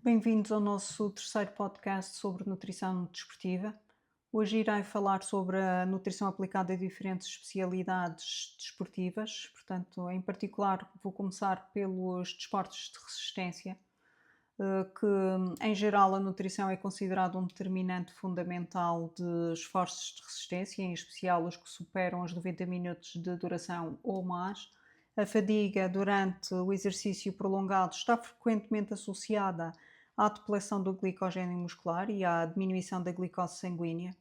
Bem-vindos ao nosso terceiro podcast sobre nutrição desportiva. Hoje irei falar sobre a nutrição aplicada a diferentes especialidades desportivas. Portanto, em particular, vou começar pelos desportos de resistência, que em geral a nutrição é considerada um determinante fundamental de esforços de resistência, em especial os que superam os 90 minutos de duração ou mais. A fadiga durante o exercício prolongado está frequentemente associada à depleção do glicogênio muscular e à diminuição da glicose sanguínea.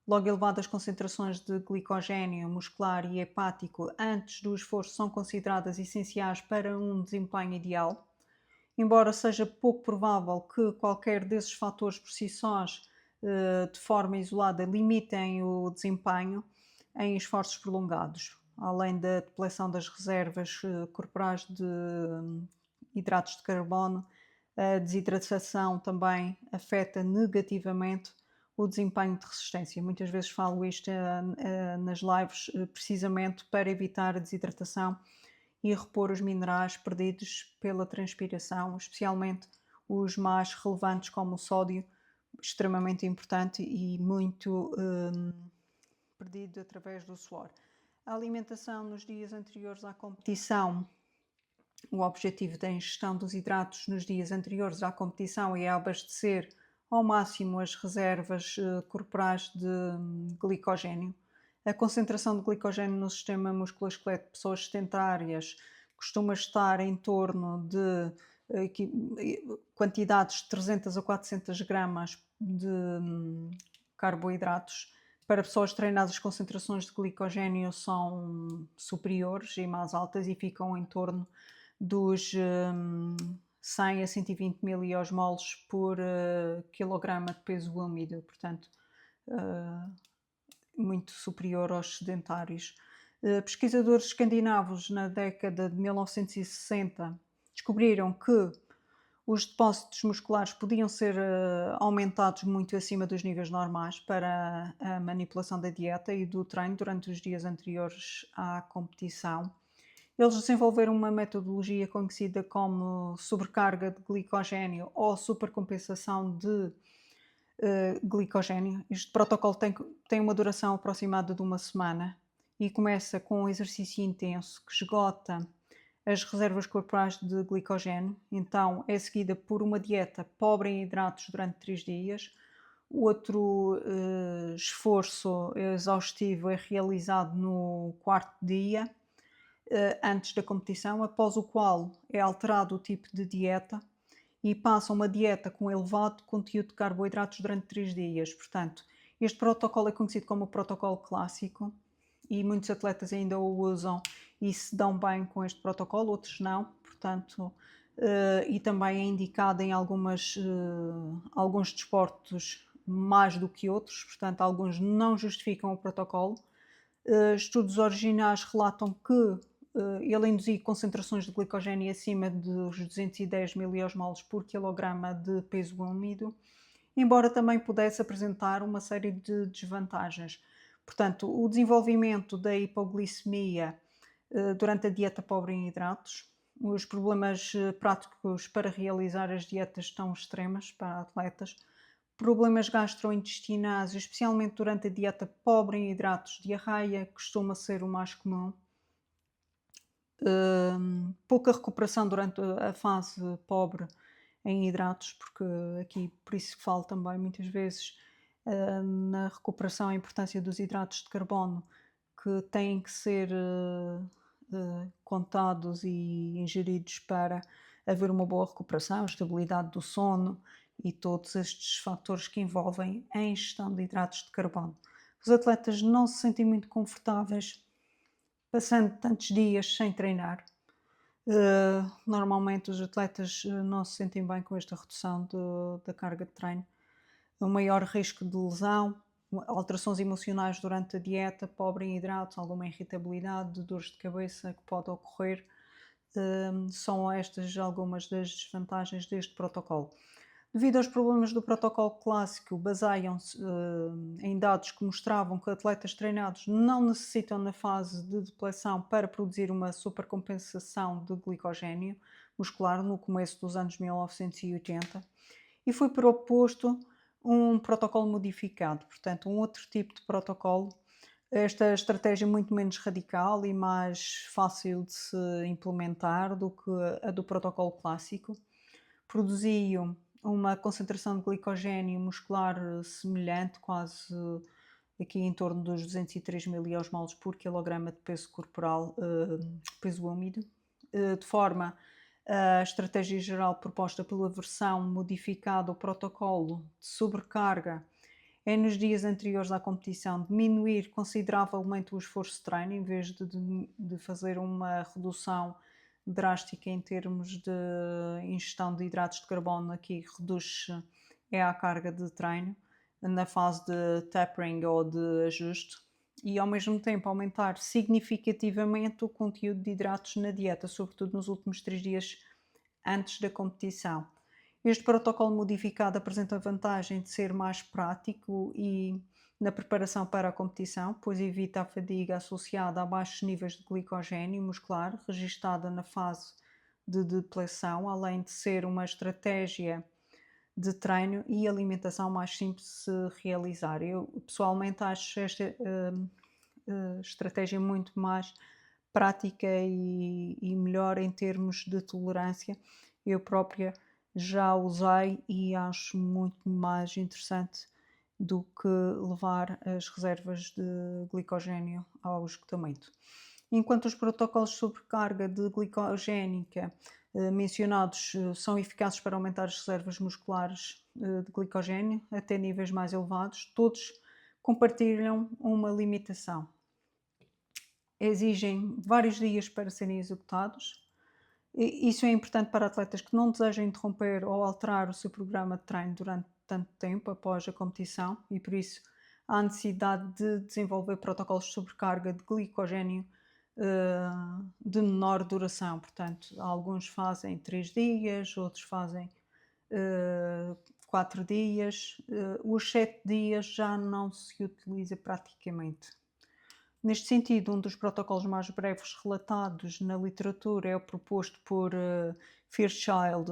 Logo, elevadas concentrações de glicogênio muscular e hepático antes do esforço são consideradas essenciais para um desempenho ideal. Embora seja pouco provável que qualquer desses fatores por si sós, de forma isolada, limitem o desempenho em esforços prolongados, além da depleção das reservas corporais de hidratos de carbono. A desidratação também afeta negativamente o desempenho de resistência. Muitas vezes falo isto nas lives, precisamente para evitar a desidratação e repor os minerais perdidos pela transpiração, especialmente os mais relevantes, como o sódio, extremamente importante e muito perdido através do suor. A alimentação nos dias anteriores à competição. O objetivo da ingestão dos hidratos nos dias anteriores à competição é abastecer ao máximo as reservas corporais de glicogênio. A concentração de glicogênio no sistema musculoesquelético de pessoas sedentárias costuma estar em torno de quantidades de 300 a 400 gramas de carboidratos. Para pessoas treinadas, as concentrações de glicogênio são superiores e mais altas e ficam em torno dos 100 a 120 miliosmoles por quilograma de peso úmido, portanto, uh, muito superior aos sedentários. Pesquisadores escandinavos na década de 1960 descobriram que os depósitos musculares podiam ser aumentados muito acima dos níveis normais para a manipulação da dieta e do treino durante os dias anteriores à competição. Eles desenvolveram uma metodologia conhecida como sobrecarga de glicogênio ou supercompensação de glicogênio. Este protocolo tem uma duração aproximada de uma semana e começa com um exercício intenso que esgota as reservas corporais de glicogênio. Então é seguida por uma dieta pobre em hidratos durante 3 dias. Outro esforço exaustivo é realizado no quarto dia, antes da competição, após o qual é alterado o tipo de dieta e passa uma dieta com elevado conteúdo de carboidratos durante 3 dias. Portanto, este protocolo é conhecido como o protocolo clássico e muitos atletas ainda o usam e se dão bem com este protocolo, outros não. Portanto, e também é indicado em alguns desportos mais do que outros, portanto, alguns não justificam o protocolo. Estudos originais relatam que ele induzia concentrações de glicogênio acima dos 210 miliosmoles por quilograma de peso úmido, embora também pudesse apresentar uma série de desvantagens. Portanto, o desenvolvimento da hipoglicemia durante a dieta pobre em hidratos, os problemas práticos para realizar as dietas tão extremas para atletas, problemas gastrointestinais, especialmente durante a dieta pobre em hidratos, diarreia costuma ser o mais comum. Pouca recuperação durante a fase pobre em hidratos, porque aqui por isso que falo também muitas vezes na recuperação a importância dos hidratos de carbono que têm que ser contados e ingeridos para haver uma boa recuperação, estabilidade do sono e todos estes fatores que envolvem a ingestão de hidratos de carbono. Os atletas não se sentem muito confortáveis passando tantos dias sem treinar. Normalmente os atletas não se sentem bem com esta redução da carga de treino. Um maior risco de lesão, alterações emocionais durante a dieta, pobre em hidratos, alguma irritabilidade, dores de cabeça que pode ocorrer. São estas algumas das desvantagens deste protocolo. Devido aos problemas do protocolo clássico, baseiam-se em dados que mostravam que atletas treinados não necessitam na fase de depleção para produzir uma supercompensação de glicogênio, muscular no começo dos anos 1980 e foi proposto um protocolo modificado, portanto, um outro tipo de protocolo. Esta estratégia é muito menos radical e mais fácil de se implementar do que a do protocolo clássico. Produziam uma concentração de glicogênio muscular semelhante, quase aqui em torno dos 203 miliosmoles por quilograma de peso corporal, peso úmido, de forma a estratégia geral proposta pela versão modificada ao protocolo de sobrecarga é nos dias anteriores à competição diminuir consideravelmente o esforço de treino, em vez de fazer uma redução drástica em termos de ingestão de hidratos de carbono. Aqui reduz a carga de treino na fase de tapering ou de ajuste e ao mesmo tempo aumentar significativamente o conteúdo de hidratos na dieta, sobretudo nos últimos 3 dias antes da competição. Este protocolo modificado apresenta a vantagem de ser mais prático e na preparação para a competição, pois evita a fadiga associada a baixos níveis de glicogênio muscular, registada na fase de depleção, além de ser uma estratégia de treino e alimentação mais simples de se realizar. Eu pessoalmente acho esta estratégia muito mais prática e melhor em termos de tolerância. Eu própria já usei e acho muito mais interessante do que levar as reservas de glicogênio ao esgotamento. Enquanto os protocolos de sobrecarga de glicogénica mencionados são eficazes para aumentar as reservas musculares de glicogênio até níveis mais elevados, todos compartilham uma limitação. Exigem vários dias para serem executados. Isso é importante para atletas que não desejam interromper ou alterar o seu programa de treino durante tanto tempo após a competição e por isso há necessidade de desenvolver protocolos de sobrecarga de glicogênio de menor duração. Portanto, alguns fazem 3 dias, outros fazem 4 dias. Os 7 dias já não se utiliza praticamente. Neste sentido, um dos protocolos mais breves relatados na literatura é o proposto por Fairchild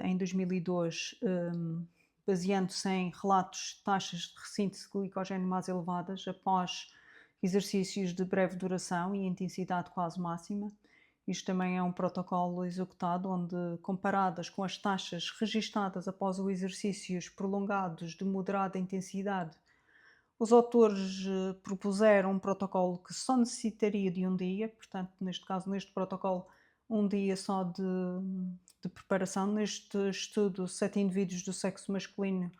em 2002, baseando-se em relatos de taxas de recinto de glicogênio mais elevadas após exercícios de breve duração e intensidade quase máxima. Isto também é um protocolo executado onde, comparadas com as taxas registadas após os exercícios prolongados de moderada intensidade, os autores propuseram um protocolo que só necessitaria de um dia, portanto, neste caso, neste protocolo, um dia só de preparação. Neste estudo, 7 indivíduos do sexo masculino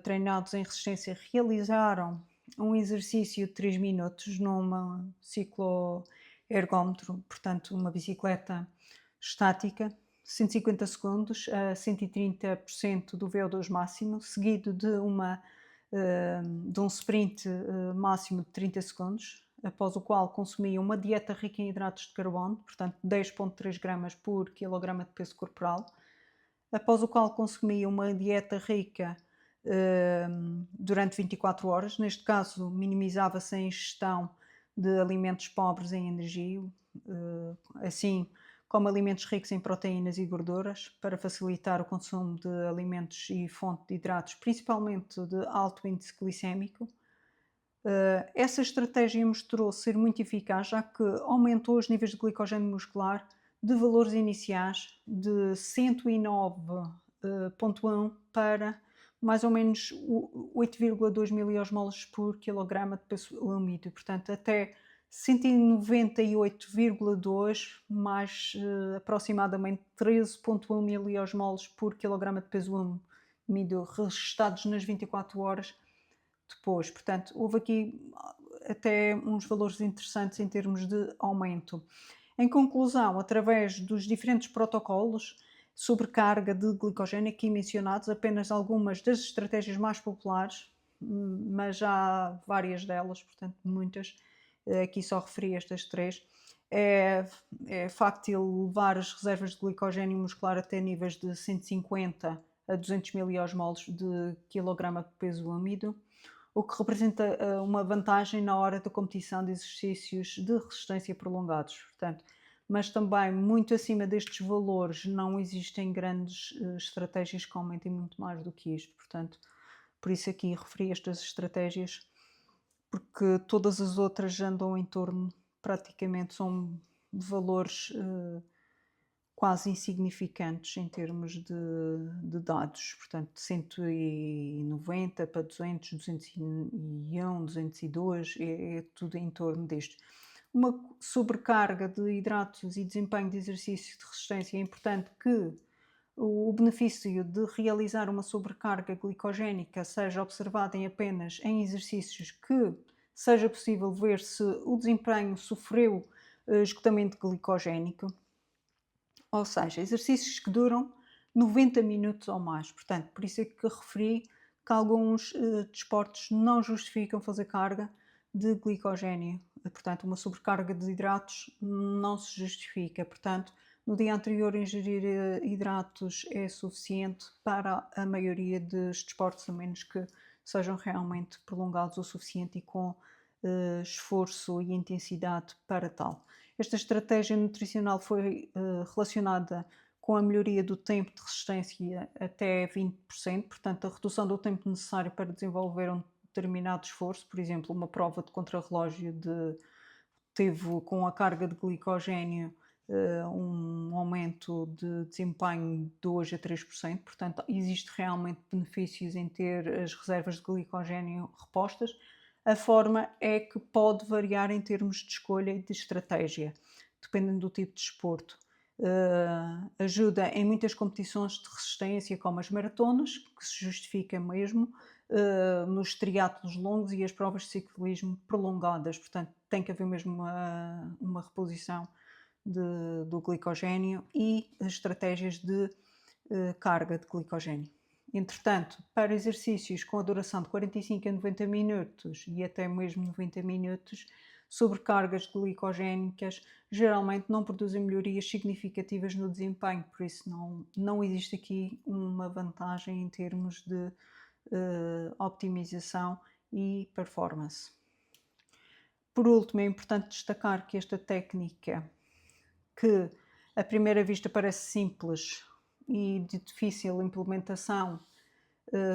treinados em resistência realizaram um exercício de 3 minutos numa cicloergómetro, portanto, uma bicicleta estática, 150 segundos a 130% do VO2 máximo, seguido de um sprint máximo de 30 segundos, após o qual consumia uma dieta rica em hidratos de carbono, portanto 10,3 gramas por quilograma de peso corporal, após o qual consumia uma dieta rica durante 24 horas. Neste caso, minimizava-se a ingestão de alimentos pobres em energia, assim como alimentos ricos em proteínas e gorduras, para facilitar o consumo de alimentos e fonte de hidratos, principalmente de alto índice glicémico. Essa estratégia mostrou ser muito eficaz, já que aumentou os níveis de glicogênio muscular de valores iniciais de 109,1 para mais ou menos 8,2 miliosmoles por quilograma de peso úmido, portanto até 198,2 mais aproximadamente 13,1 miliosmoles por quilograma de peso úmido registados nas 24 horas depois. Portanto, houve aqui até uns valores interessantes em termos de aumento. Em conclusão, através dos diferentes protocolos, sobrecarga de glicogênio aqui mencionados, apenas algumas das estratégias mais populares, mas já há várias delas, portanto muitas, aqui só referi estas 3. É fácil levar as reservas de glicogênio muscular até níveis de 150 a 200 miliosmoles de quilograma de peso úmido, o que representa uma vantagem na hora da competição de exercícios de resistência prolongados. Portanto, mas também muito acima destes valores não existem grandes estratégias que aumentem muito mais do que isto. Portanto, por isso aqui referi estas estratégias, porque todas as outras andam em torno, praticamente são de valores quase insignificantes em termos de dados, portanto, de 190 para 200, 201, 202, é tudo em torno disto. Uma sobrecarga de hidratos e desempenho de exercício de resistência é importante que o benefício de realizar uma sobrecarga glicogénica seja observado apenas em exercícios que seja possível ver se o desempenho sofreu esgotamento glicogénico, ou seja, exercícios que duram 90 minutos ou mais. Portanto, por isso é que referi que alguns desportos não justificam fazer carga de glicogénio. Portanto, uma sobrecarga de hidratos não se justifica. Portanto, no dia anterior ingerir hidratos é suficiente para a maioria dos desportos, a menos que sejam realmente prolongados o suficiente e com esforço e intensidade para tal. Esta estratégia nutricional foi relacionada com a melhoria do tempo de resistência até 20%, portanto, a redução do tempo necessário para desenvolver um determinado esforço, por exemplo, uma prova de contrarrelógio teve com a carga de glicogénio um aumento de desempenho de 2 a 3%, portanto, existe realmente benefícios em ter as reservas de glicogénio repostas. A forma é que pode variar em termos de escolha e de estratégia, dependendo do tipo de desporto. Ajuda em muitas competições de resistência, como as maratonas, que se justifica mesmo, nos triatlos longos e as provas de ciclismo prolongadas. Portanto, tem que haver mesmo uma reposição do glicogénio e estratégias de carga de glicogénio. Entretanto, para exercícios com a duração de 45 a 90 minutos e até mesmo 90 minutos, sobrecargas glicogénicas geralmente não produzem melhorias significativas no desempenho, por isso não existe aqui uma vantagem em termos de optimização e performance. Por último, é importante destacar que esta técnica, que à primeira vista parece simples e de difícil implementação,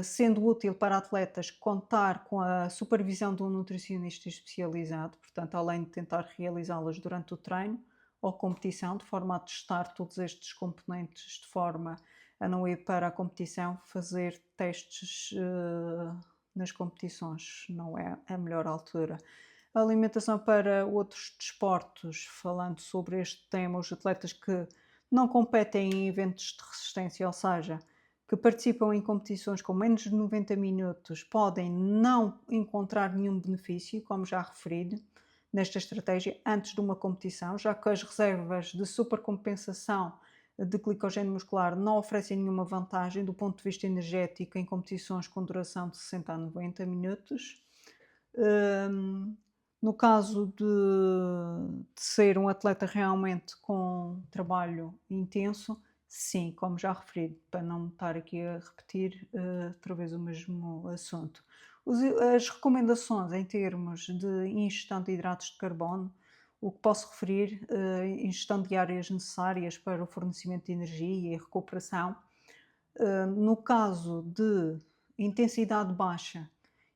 sendo útil para atletas contar com a supervisão de um nutricionista especializado, portanto, além de tentar realizá-las durante o treino ou competição, de forma a testar todos estes componentes de forma a não ir para a competição fazer testes nas competições, não é a melhor altura. A alimentação para outros desportos, falando sobre este tema, os atletas que não competem em eventos de resistência, ou seja, que participam em competições com menos de 90 minutos, podem não encontrar nenhum benefício, como já referido, nesta estratégia antes de uma competição, já que as reservas de supercompensação de glicogênio muscular não oferecem nenhuma vantagem do ponto de vista energético em competições com duração de 60 a 90 minutos. No caso de ser um atleta realmente com trabalho intenso, sim, como já referi, para não estar aqui a repetir outra vez o mesmo assunto. As recomendações em termos de ingestão de hidratos de carbono, o que posso referir, ingestão diárias necessárias para o fornecimento de energia e recuperação. No caso de intensidade baixa,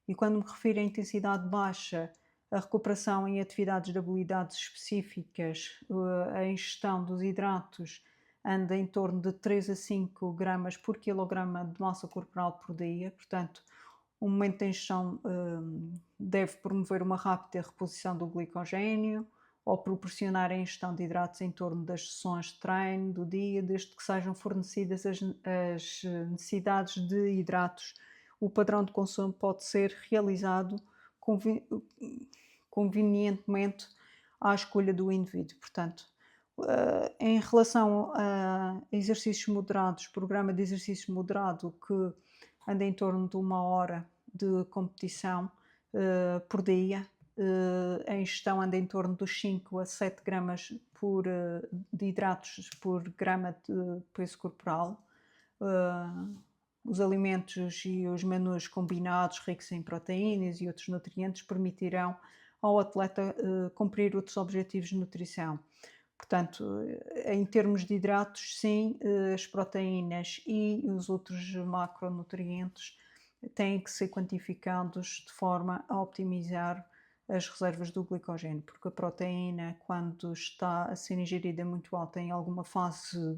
e quando me refiro a intensidade baixa, a recuperação em atividades de habilidades específicas, a ingestão dos hidratos anda em torno de 3 a 5 gramas por quilograma de massa corporal por dia, portanto, o momento de ingestão deve promover uma rápida reposição do glicogénio ou proporcionar a ingestão de hidratos em torno das sessões de treino do dia, desde que sejam fornecidas as necessidades de hidratos. O padrão de consumo pode ser realizado convenientemente à escolha do indivíduo. Portanto, em relação a exercícios moderados, programa de exercício moderado que anda em torno de 1 hora de competição por dia, a ingestão anda em torno dos 5 a 7 gramas de hidratos por grama de peso corporal. Os alimentos e os menus combinados ricos em proteínas e outros nutrientes permitirão ao atleta cumprir outros objetivos de nutrição. Portanto, em termos de hidratos, sim, as proteínas e os outros macronutrientes têm que ser quantificados de forma a optimizar as reservas do glicogênio, porque a proteína, quando está a ser ingerida muito alta em alguma fase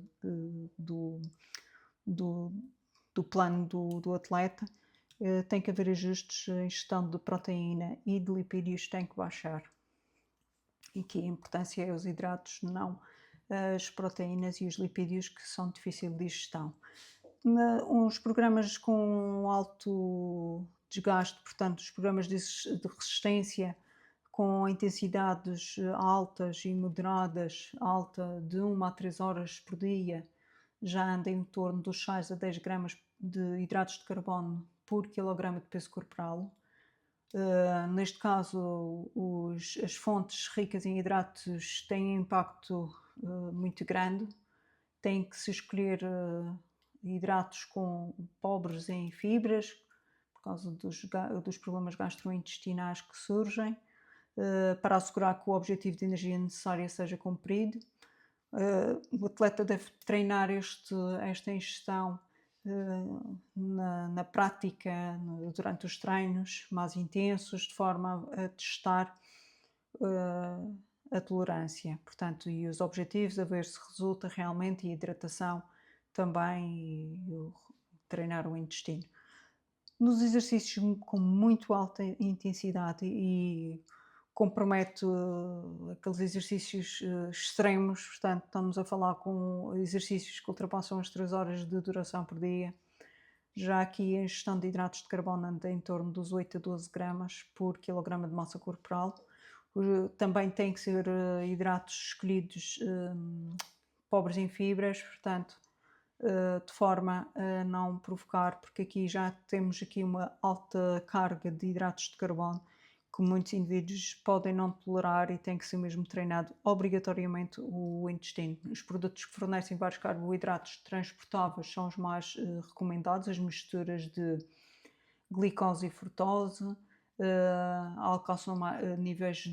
do, do, do plano do atleta, tem que haver ajustes, a ingestão de proteína e de lipídios tem que baixar. E que a importância é os hidratos, não as proteínas e os lipídios, que são difícil de digestão. Uns programas com alto desgaste, portanto, os programas de resistência com intensidades altas e moderadas, alta de 1 a 3 horas por dia, já anda em torno dos 6 a 10 gramas de hidratos de carbono por quilograma de peso corporal. Neste caso, as fontes ricas em hidratos têm um impacto muito grande. Tem que se escolher hidratos pobres em fibras, por causa dos problemas gastrointestinais que surgem, para assegurar que o objetivo de energia necessária seja cumprido. O atleta deve treinar esta ingestão na prática, durante os treinos mais intensos, de forma a testar a tolerância, portanto, e os objetivos, a ver se resulta realmente, e a hidratação também, e treinar o intestino. Nos exercícios com muito alta intensidade e compromete aqueles exercícios extremos, portanto, estamos a falar com exercícios que ultrapassam as 3 horas de duração por dia. Já aqui a ingestão de hidratos de carbono anda em torno dos 8 a 12 gramas por quilograma de massa corporal. Também têm que ser hidratos escolhidos pobres em fibras, portanto, de forma a não provocar, porque aqui já temos aqui uma alta carga de hidratos de carbono que muitos indivíduos podem não tolerar e tem que ser mesmo treinado obrigatoriamente o intestino. Os produtos que fornecem vários carboidratos transportáveis são os mais recomendados, as misturas de glicose e frutose, alcançam níveis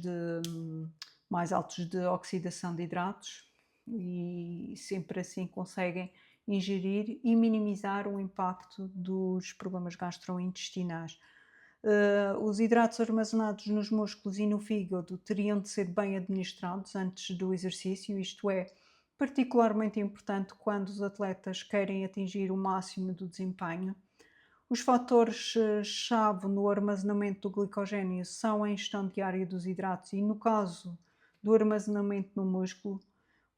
mais altos de oxidação de hidratos e sempre assim conseguem ingerir e minimizar o impacto dos problemas gastrointestinais. Os hidratos armazenados nos músculos e no fígado teriam de ser bem administrados antes do exercício, isto é, particularmente importante quando os atletas querem atingir o máximo do desempenho. Os fatores-chave no armazenamento do glicogênio são a ingestão diária dos hidratos e, no caso do armazenamento no músculo,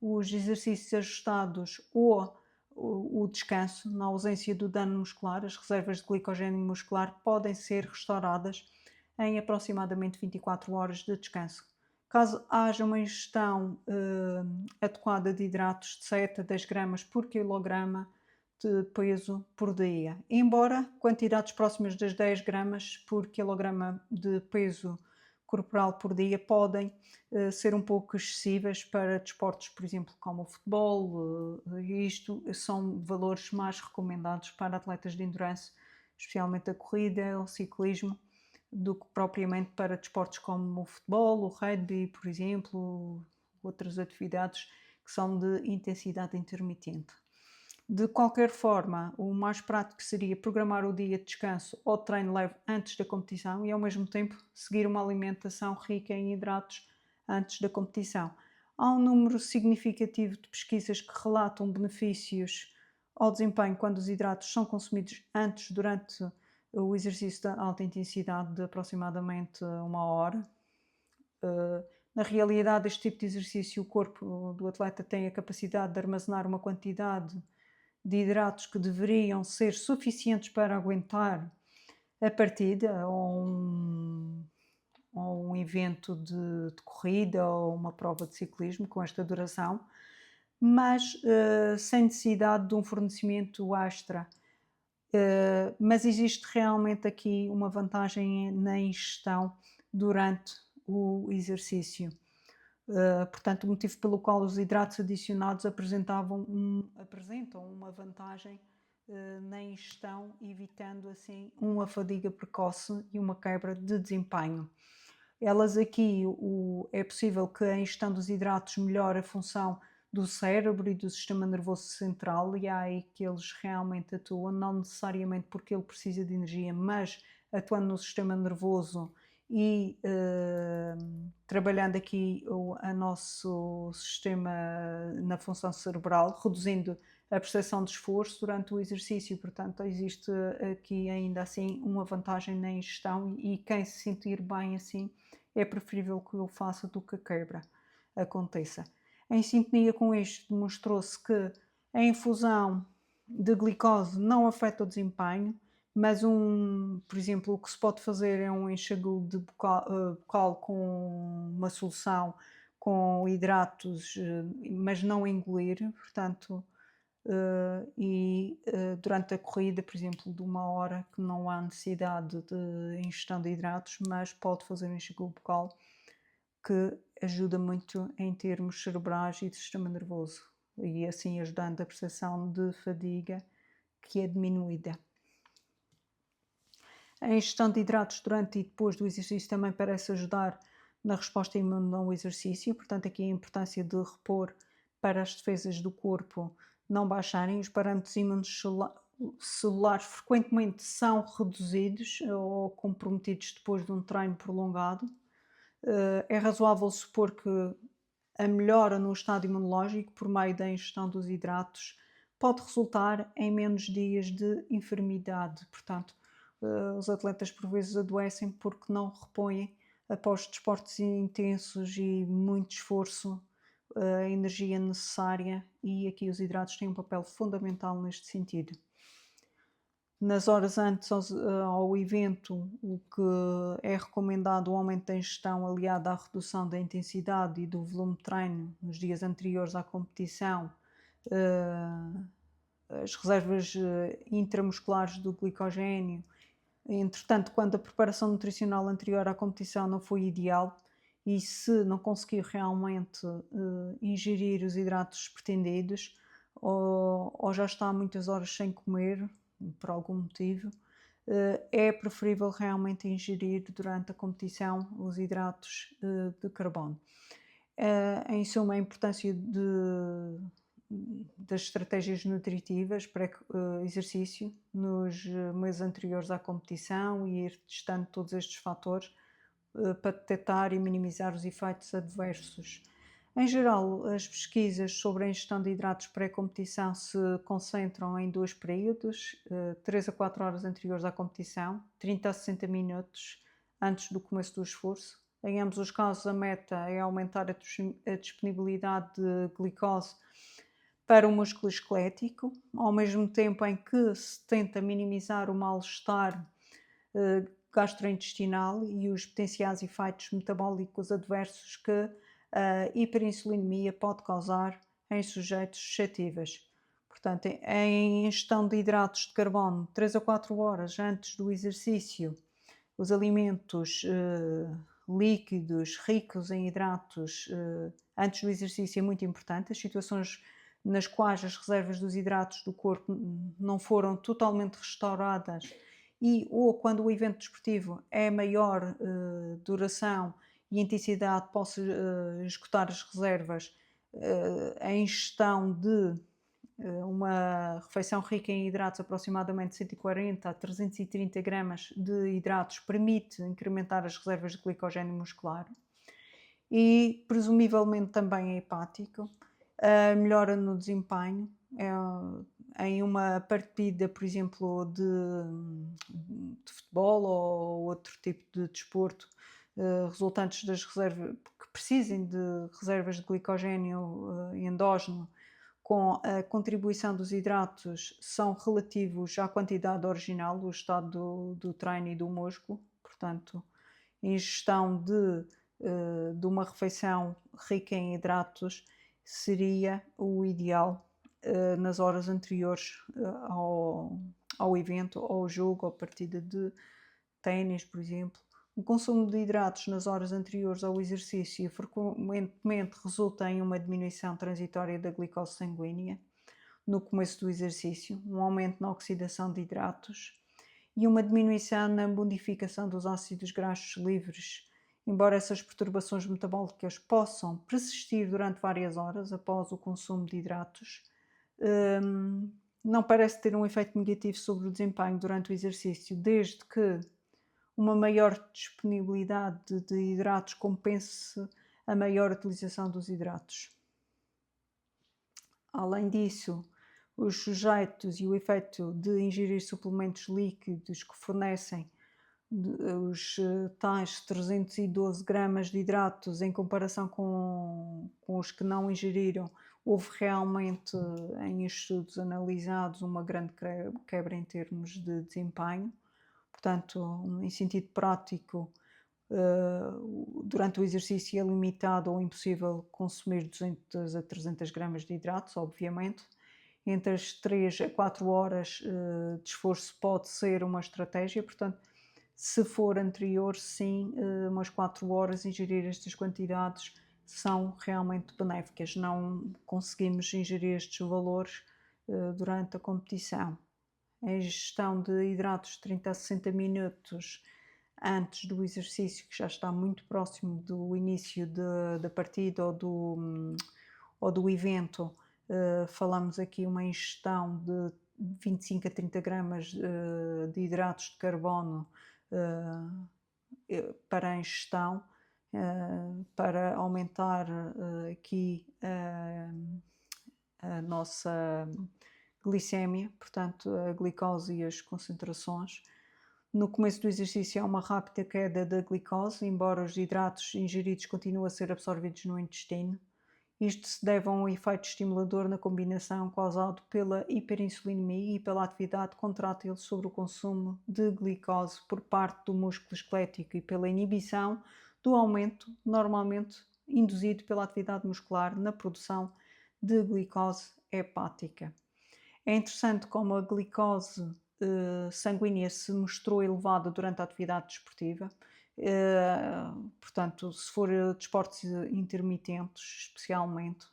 os exercícios ajustados ou o descanso. Na ausência do dano muscular, as reservas de glicogênio muscular podem ser restauradas em aproximadamente 24 horas de descanso. Caso haja uma ingestão adequada de hidratos de 7 a 10 gramas por quilograma de peso por dia, embora quantidades próximas das 10 gramas por quilograma de peso corporal por dia podem ser um pouco excessivas para desportos, por exemplo, como o futebol. Isto são valores mais recomendados para atletas de endurance, especialmente a corrida, o ciclismo, do que propriamente para desportos como o futebol, o rugby, por exemplo, outras atividades que são de intensidade intermitente. De qualquer forma, o mais prático seria programar o dia de descanso ou treino leve antes da competição e, ao mesmo tempo, seguir uma alimentação rica em hidratos antes da competição. Há um número significativo de pesquisas que relatam benefícios ao desempenho quando os hidratos são consumidos antes, durante o exercício de alta intensidade de aproximadamente 1 hora. Na realidade, este tipo de exercício, o corpo do atleta tem a capacidade de armazenar uma quantidade de hidratos que deveriam ser suficientes para aguentar a partida ou um evento de corrida ou uma prova de ciclismo com esta duração, mas sem necessidade de um fornecimento extra. Mas existe realmente aqui uma vantagem na ingestão durante o exercício. Portanto, o motivo pelo qual os hidratos adicionados apresentam uma vantagem na ingestão, evitando assim uma fadiga precoce e uma quebra de desempenho. Elas aqui, é possível que a ingestão dos hidratos melhore a função do cérebro e do sistema nervoso central, e há aí que eles realmente atuam, não necessariamente porque ele precisa de energia, mas atuando no sistema nervoso e trabalhando aqui a nosso sistema na função cerebral, reduzindo a percepção de esforço durante o exercício. Portanto, existe aqui ainda assim uma vantagem na ingestão, e quem se sentir bem assim é preferível que o faça do que a quebra aconteça. Em sintonia com isto, demonstrou-se que a infusão de glicose não afeta o desempenho, mas por exemplo, o que se pode fazer é um enxaguo de bucal com uma solução com hidratos, mas não engolir, portanto, durante a corrida, por exemplo, de 1 hora, que não há necessidade de ingestão de hidratos, mas pode fazer um enxaguo bucal que ajuda muito em termos cerebrais e de sistema nervoso, e assim ajudando a percepção de fadiga, que é diminuída. A ingestão de hidratos durante e depois do exercício também parece ajudar na resposta imune ao exercício, portanto aqui a importância de repor para as defesas do corpo não baixarem. Os parâmetros celulares frequentemente são reduzidos ou comprometidos depois de um treino prolongado. É razoável supor que a melhora no estado imunológico por meio da ingestão dos hidratos pode resultar em menos dias de enfermidade. Portanto, os atletas por vezes adoecem porque não repõem, após desportos intensos e muito esforço, a energia necessária, e aqui os hidratos têm um papel fundamental neste sentido. Nas horas antes ao evento, o que é recomendado o aumento da ingestão aliado à redução da intensidade e do volume de treino nos dias anteriores à competição. As reservas intramusculares do glicogênio. Entretanto, quando a preparação nutricional anterior à competição não foi ideal e se não conseguir realmente ingerir os hidratos pretendidos, ou já está há muitas horas sem comer, por algum motivo, é preferível realmente ingerir durante a competição os hidratos de carbono. Em suma, a importância das estratégias nutritivas para exercício nos meses anteriores à competição, e ir testando todos estes fatores para detectar e minimizar os efeitos adversos. Em geral, as pesquisas sobre a ingestão de hidratos pré-competição se concentram em 2 períodos, 3 a 4 horas anteriores à competição, 30 a 60 minutos antes do começo do esforço. Em ambos os casos, a meta é aumentar a disponibilidade de glicose para o músculo esquelético, ao mesmo tempo em que se tenta minimizar o mal-estar gastrointestinal e os potenciais efeitos metabólicos adversos que a hiperinsulinemia pode causar em sujeitos suscetíveis. Portanto, em ingestão de hidratos de carbono 3 a 4 horas antes do exercício, os alimentos líquidos ricos em hidratos antes do exercício é muito importante. As situações nas quais as reservas dos hidratos do corpo não foram totalmente restauradas ou quando o evento desportivo é maior duração e intensidade, possa esgotar as reservas, a ingestão de uma refeição rica em hidratos, aproximadamente 140 a 330 gramas de hidratos, permite incrementar as reservas de glicogênio muscular, e presumivelmente também é hepático. A melhora no desempenho em uma partida, por exemplo, de futebol ou outro tipo de desporto, resultantes das reservas, que precisem de reservas de glicogênio endógeno, com a contribuição dos hidratos, são relativos à quantidade original, o estado do treino e do músculo. Portanto, ingestão de uma refeição rica em hidratos seria o ideal nas horas anteriores ao evento, ao jogo, ou partida de ténis, por exemplo. O consumo de hidratos nas horas anteriores ao exercício frequentemente resulta em uma diminuição transitória da glicose sanguínea no começo do exercício, um aumento na oxidação de hidratos e uma diminuição na modificação dos ácidos graxos livres embora essas perturbações metabólicas possam persistir durante várias horas após o consumo de hidratos, hum, não parece ter um efeito negativo sobre o desempenho durante o exercício, desde que uma maior disponibilidade de hidratos compense a maior utilização dos hidratos. Além disso, os sujeitos e o efeito de ingerir suplementos líquidos que fornecem os tais 312 gramas de hidratos em comparação com os que não ingeriram, houve realmente em estudos analisados uma grande quebra em termos de desempenho. Portanto, em sentido prático, durante o exercício é limitado ou impossível consumir 200 a 300 gramas de hidratos, obviamente. Entre as 3 a 4 horas de esforço pode ser uma estratégia, portanto, se for anterior, sim, umas 4 horas ingerir estas quantidades são realmente benéficas. Não conseguimos ingerir estes valores durante a competição. A ingestão de hidratos de 30 a 60 minutos antes do exercício, que já está muito próximo do início da partida ou do evento, falamos aqui uma ingestão de 25 a 30 gramas de hidratos de carbono para a ingestão, para aumentar aqui a nossa glicémia, portanto a glicose e as concentrações. No começo do exercício há uma rápida queda da glicose, embora os hidratos ingeridos continuem a ser absorvidos no intestino. Isto se deve a um efeito estimulador na combinação causado pela hiperinsulinemia e pela atividade contrátil sobre o consumo de glicose por parte do músculo esquelético e pela inibição do aumento, normalmente induzido pela atividade muscular na produção de glicose hepática. É interessante como a glicose sanguínea se mostrou elevada durante a atividade desportiva. Portanto, se for desportos intermitentes, especialmente,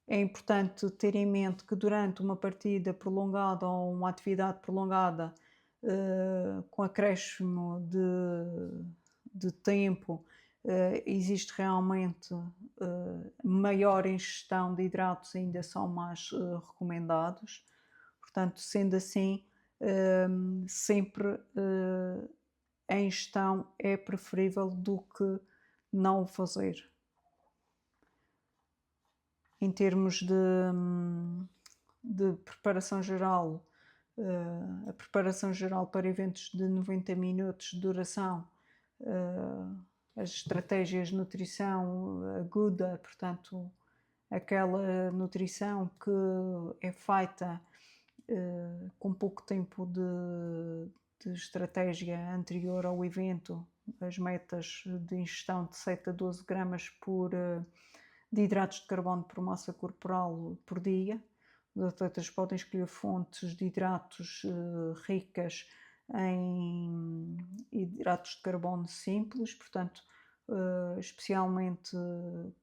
é importante ter em mente que durante uma partida prolongada ou uma atividade prolongada, com acréscimo de tempo, existe realmente maior ingestão de hidratos, ainda são mais recomendados. Portanto, sendo assim, sempre a ingestão é preferível do que não o fazer. Em termos de preparação geral, a preparação geral para eventos de 90 minutos de duração, as estratégias de nutrição aguda, portanto, aquela nutrição que é feita com pouco tempo de estratégia anterior ao evento, as metas de ingestão de 7 a 12 gramas de hidratos de carbono por massa corporal por dia. Os atletas podem escolher fontes de hidratos ricas em hidratos de carbono simples, portanto, especialmente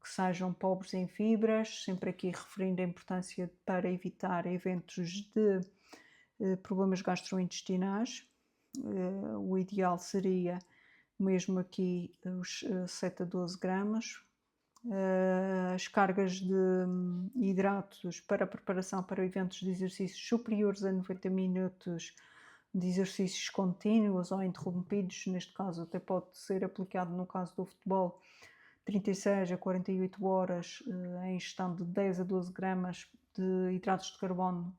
que sejam pobres em fibras, sempre aqui referindo a importância para evitar eventos de problemas gastrointestinais. O ideal seria mesmo aqui os 7 a 12 gramas. As cargas de hidratos para preparação para eventos de exercícios superiores a 90 minutos de exercícios contínuos ou interrompidos, neste caso até pode ser aplicado no caso do futebol, 36 a 48 horas, em ingestão de 10 a 12 gramas de hidratos de carbono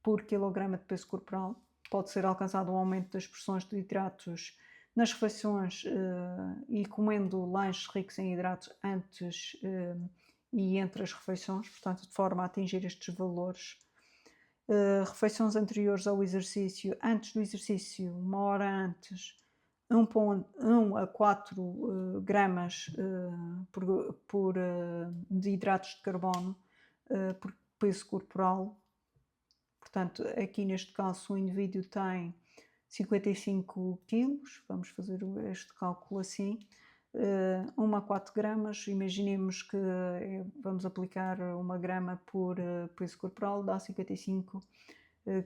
por quilograma de peso corporal. Pode ser alcançado um aumento das porções de hidratos nas refeições e comendo lanches ricos em hidratos antes e entre as refeições, portanto, de forma a atingir estes valores. Refeições anteriores ao exercício, antes do exercício, uma hora antes, 1 a 4 gramas de hidratos de carbono por peso corporal. Portanto, aqui neste caso o indivíduo tem 55 quilos, vamos fazer este cálculo assim, 1 a 4 gramas, imaginemos que vamos aplicar 1 grama por peso corporal, dá 55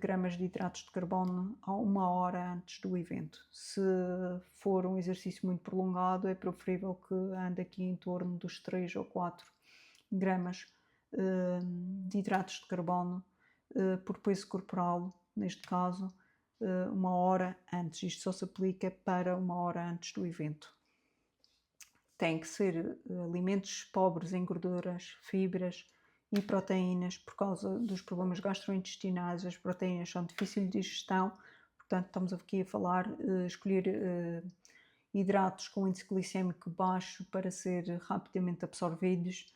gramas de hidratos de carbono a 1 hora antes do evento. Se for um exercício muito prolongado, é preferível que ande aqui em torno dos 3 ou 4 gramas de hidratos de carbono por peso corporal, neste caso, 1 hora antes. Isto só se aplica para 1 hora antes do evento. Tem que ser alimentos pobres em gorduras, fibras e proteínas, por causa dos problemas gastrointestinais. As proteínas são difíceis de digestão, portanto estamos aqui a falar, escolher hidratos com índice glicémico baixo para ser rapidamente absorvidos,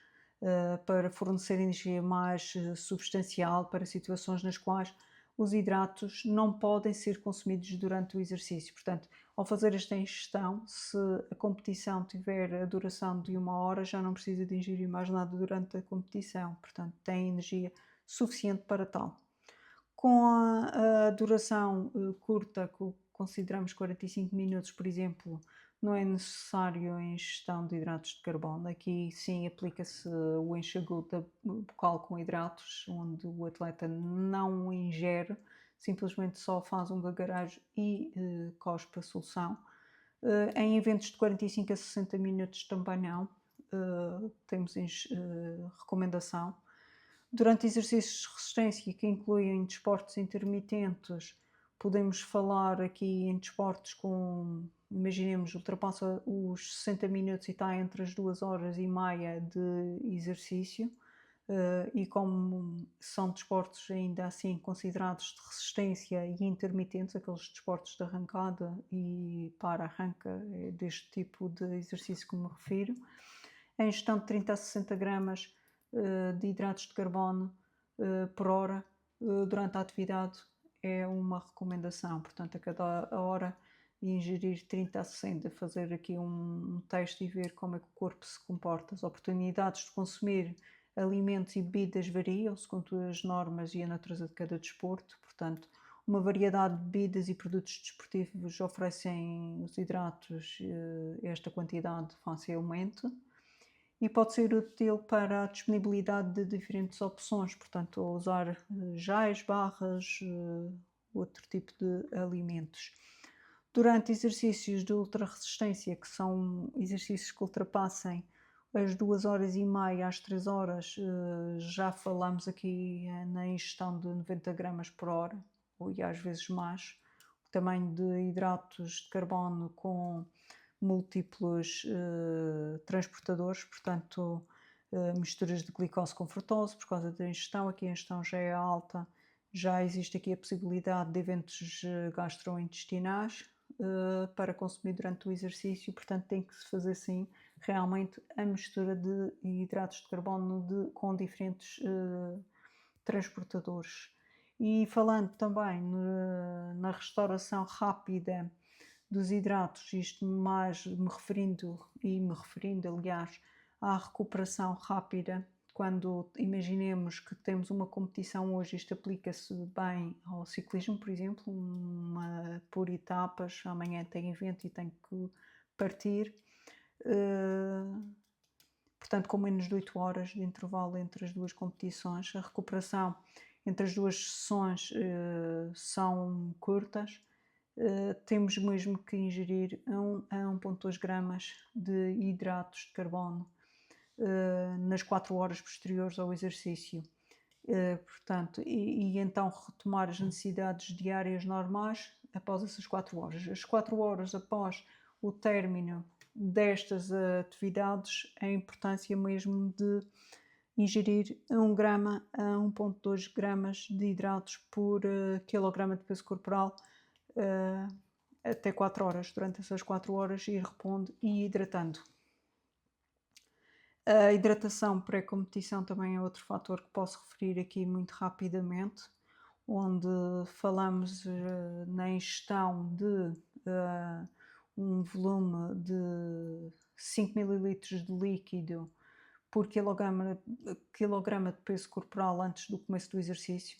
para fornecer energia mais substancial para situações nas quais os hidratos não podem ser consumidos durante o exercício. Portanto, ao fazer esta ingestão, se a competição tiver a duração de 1 hora, já não precisa de ingerir mais nada durante a competição. Portanto, tem energia suficiente para tal. Com a duração curta, que consideramos 45 minutos, por exemplo, não é necessário a ingestão de hidratos de carbono. Aqui sim aplica-se o enxaguante bucal com hidratos, onde o atleta não ingere, simplesmente só faz um gagarejo e cospe a solução. Em eventos de 45 a 60 minutos também não, temos recomendação. Durante exercícios de resistência que incluem desportos intermitentes, podemos falar aqui em desportos com, imaginemos, ultrapassa os 60 minutos e está entre as 2 horas e meia de exercício, e como são desportos ainda assim considerados de resistência e intermitentes, aqueles desportos de arrancada e para-arranca, é deste tipo de exercício que me refiro, a ingestão de 30 a 60 gramas de hidratos de carbono por hora durante a atividade é uma recomendação. Portanto, a cada hora ingerir 30 a 60, fazer aqui um teste e ver como é que o corpo se comporta. As oportunidades de consumir alimentos e bebidas variam segundo as normas e a natureza de cada desporto. Portanto, uma variedade de bebidas e produtos desportivos oferecem os hidratos esta quantidade facilmente. E pode ser útil para a disponibilidade de diferentes opções, portanto, usar géis, barras, outro tipo de alimentos. Durante exercícios de ultra-resistência, que são exercícios que ultrapassem as 2 horas e meia às 3 horas, já falamos aqui na ingestão de 90 gramas por hora, e às vezes mais. O tamanho de hidratos de carbono com múltiplos transportadores, portanto, misturas de glicose com frutose por causa da ingestão. Aqui a ingestão já é alta, já existe aqui a possibilidade de eventos gastrointestinais para consumir durante o exercício, portanto tem que se fazer sim realmente a mistura de hidratos de carbono com diferentes transportadores. E falando também na restauração rápida dos hidratos, isto mais me referindo, aliás, à recuperação rápida, quando imaginemos que temos uma competição hoje, isto aplica-se bem ao ciclismo, por exemplo, uma por etapas, amanhã tem evento e tem que partir, portanto com menos de 8 horas de intervalo entre as duas competições. A recuperação entre as duas sessões são curtas. Temos mesmo que ingerir 1 a 1,2 gramas de hidratos de carbono nas 4 horas posteriores ao exercício. Portanto, e então retomar as necessidades diárias normais após essas 4 horas. As 4 horas após o término destas atividades, a importância mesmo de ingerir 1 grama a 1,2 gramas de hidratos por quilograma de peso corporal até 4 horas. Durante essas 4 horas ir repondo e hidratando. A hidratação pré-competição também é outro fator que posso referir aqui muito rapidamente, onde falamos na ingestão de um volume de 5 ml de líquido por quilograma de peso corporal antes do começo do exercício.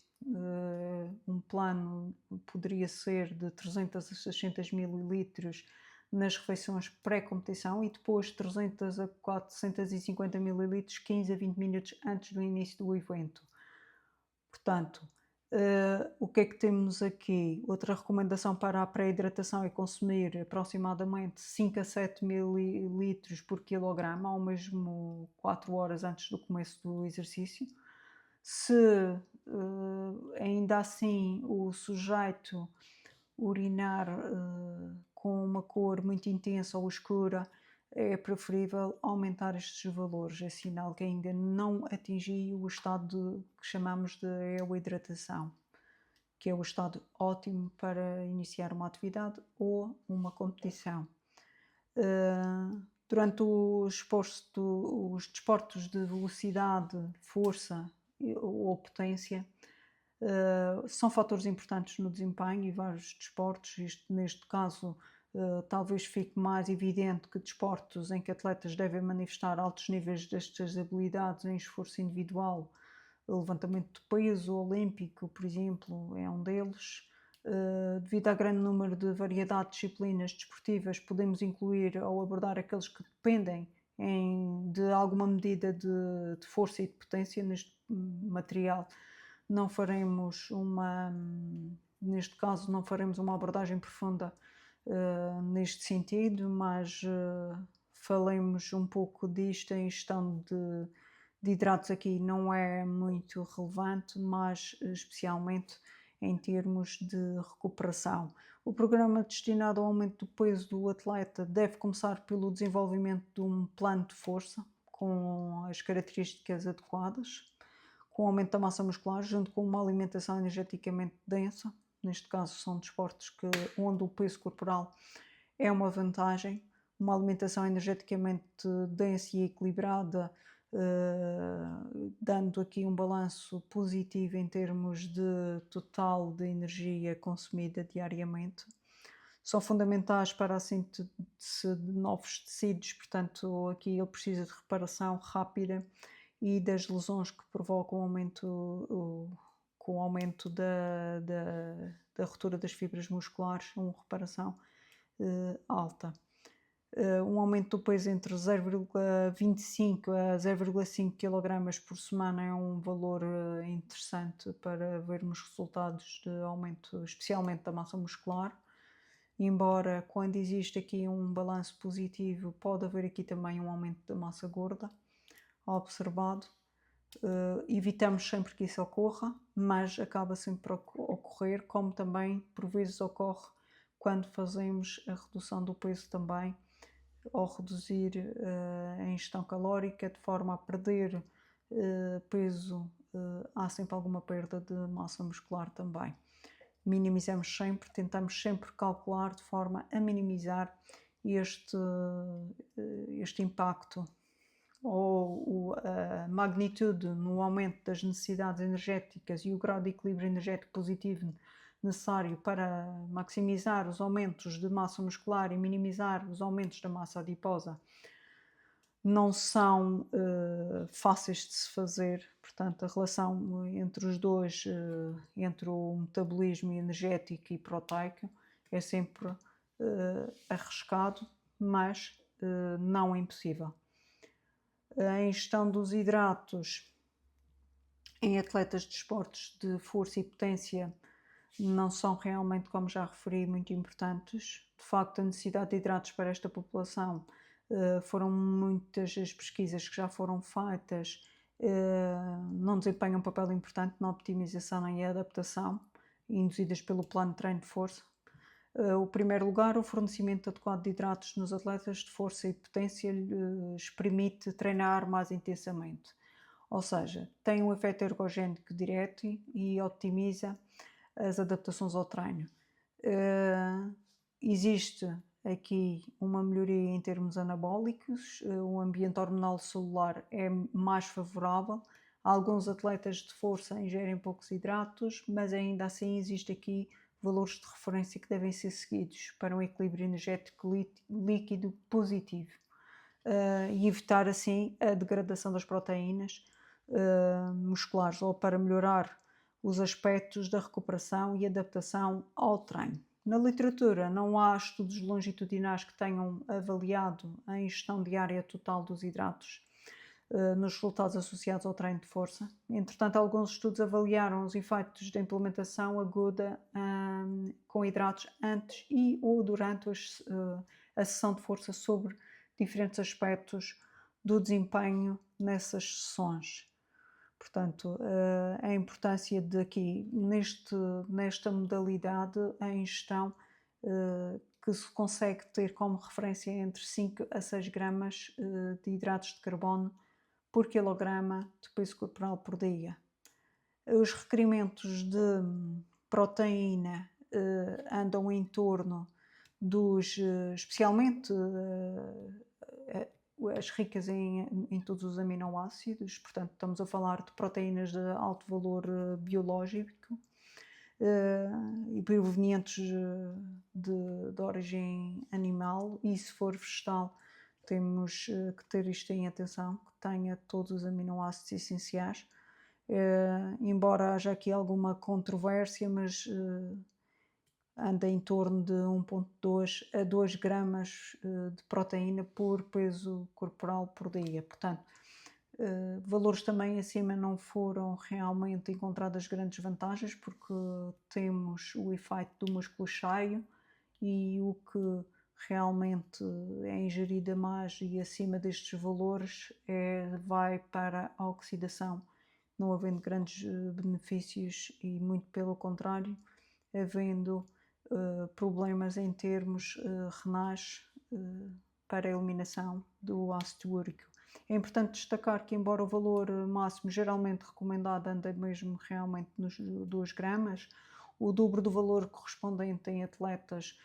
Um plano poderia ser de 300 a 600 ml nas refeições pré-competição e depois 300 a 450 ml 15 a 20 minutos antes do início do evento. Portanto, O que é que temos aqui? Outra recomendação para a pré-hidratação é consumir aproximadamente 5 a 7 mililitros por quilograma, ao mesmo 4 horas antes do começo do exercício. Se ainda assim o sujeito urinar com uma cor muito intensa ou escura, é preferível aumentar estes valores. É sinal que ainda não atingi o estado que chamamos de euidratação, que é o estado ótimo para iniciar uma atividade ou uma competição. Durante os desportos de velocidade, força ou potência, são fatores importantes no desempenho e vários desportos. Isto, neste caso, talvez fique mais evidente que desportos em que atletas devem manifestar altos níveis destas habilidades em esforço individual, o levantamento de peso olímpico, por exemplo, é um deles. Devido ao grande número de variedade de disciplinas desportivas, podemos incluir ou abordar aqueles que dependem de alguma medida de força e de potência neste material. Não faremos neste caso, não faremos uma abordagem profunda neste sentido, mas falemos um pouco disto. A ingestão de hidratos aqui não é muito relevante, mas especialmente em termos de recuperação. O programa destinado ao aumento do peso do atleta deve começar pelo desenvolvimento de um plano de força com as características adequadas, com o aumento da massa muscular, junto com uma alimentação energeticamente densa. Neste caso, são desportos onde o peso corporal é uma vantagem. Uma alimentação energeticamente densa e equilibrada, dando aqui um balanço positivo em termos de total de energia consumida diariamente. São fundamentais para a síntese de novos tecidos, portanto, aqui ele precisa de reparação rápida e das lesões que provocam com o aumento da ruptura das fibras musculares, uma reparação alta. Um aumento do peso entre 0,25 a 0,5 kg por semana é um valor interessante para vermos resultados de aumento, especialmente da massa muscular. Embora quando existe aqui um balanço positivo, pode haver aqui também um aumento da massa gorda observado. Evitamos sempre que isso ocorra, mas acaba sempre por ocorrer, como também por vezes ocorre quando fazemos a redução do peso também, ou reduzir a ingestão calórica de forma a perder peso, há sempre alguma perda de massa muscular também. Minimizamos sempre, tentamos sempre calcular de forma a minimizar este impacto ou a magnitude no aumento das necessidades energéticas e o grau de equilíbrio energético positivo necessário para maximizar os aumentos de massa muscular e minimizar os aumentos da massa adiposa não são fáceis de se fazer. Portanto, a relação entre os dois, entre o metabolismo energético e proteico, é sempre arriscado, mas não impossível. A ingestão dos hidratos em atletas de esportes de força e potência não são realmente, como já referi, muito importantes. De facto, a necessidade de hidratos para esta população, foram muitas as pesquisas que já foram feitas, não desempenham um papel importante na optimização e adaptação induzidas pelo plano de treino de força. O primeiro lugar, o fornecimento adequado de hidratos nos atletas de força e potência lhes permite treinar mais intensamente. Ou seja, tem um efeito ergogénico direto e otimiza as adaptações ao treino. Existe aqui uma melhoria em termos anabólicos, o ambiente hormonal celular é mais favorável. Alguns atletas de força ingerem poucos hidratos, mas ainda assim existe aqui valores de referência que devem ser seguidos para um equilíbrio energético líquido positivo, e evitar assim a degradação das proteínas musculares, ou para melhorar os aspectos da recuperação e adaptação ao treino. Na literatura não há estudos longitudinais que tenham avaliado a ingestão diária total dos hidratos nos resultados associados ao treino de força. Entretanto, alguns estudos avaliaram os efeitos da implementação aguda com hidratos antes e ou durante a sessão de força sobre diferentes aspectos do desempenho nessas sessões. Portanto, a importância de aqui, nesta modalidade, a ingestão que se consegue ter como referência entre 5 a 6 gramas de hidratos de carbono por quilograma de peso corporal por dia. Os requerimentos de proteína andam em torno dos, especialmente as ricas em todos os aminoácidos, portanto estamos a falar de proteínas de alto valor biológico e provenientes de origem animal, e se for vegetal temos que ter isto em atenção, que tenha todos os aminoácidos essenciais, embora haja aqui alguma controvérsia, mas anda em torno de 1,2 a 2 gramas de proteína por peso corporal por dia. Portanto, valores também acima não foram realmente encontradas grandes vantagens, porque temos o efeito do músculo cheio e o que realmente é ingerido a mais e acima destes valores vai para a oxidação, não havendo grandes benefícios e muito pelo contrário, havendo problemas em termos renais para a eliminação do ácido úrico. É importante destacar que, embora o valor máximo geralmente recomendado ande mesmo realmente nos 2 gramas, o dobro do valor correspondente em atletas,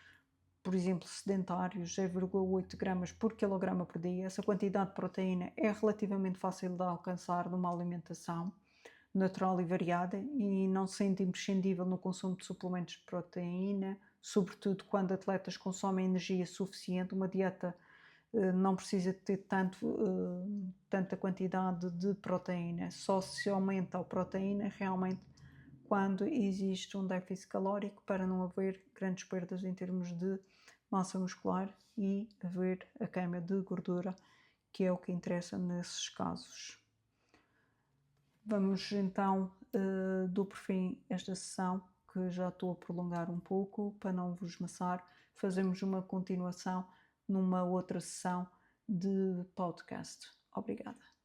por exemplo, sedentários, 0,8 gramas por quilograma por dia. Essa quantidade de proteína é relativamente fácil de alcançar numa alimentação natural e variada, e não sendo imprescindível no consumo de suplementos de proteína, sobretudo quando atletas consomem energia suficiente. Uma dieta não precisa de ter tanta quantidade de proteína, só se aumenta a proteína realmente quando existe um déficit calórico, para não haver grandes perdas em termos de massa muscular e haver a queima de gordura, que é o que interessa nesses casos. Vamos então, dou por fim esta sessão, que já estou a prolongar um pouco, para não vos maçar. Fazemos uma continuação numa outra sessão de podcast. Obrigada.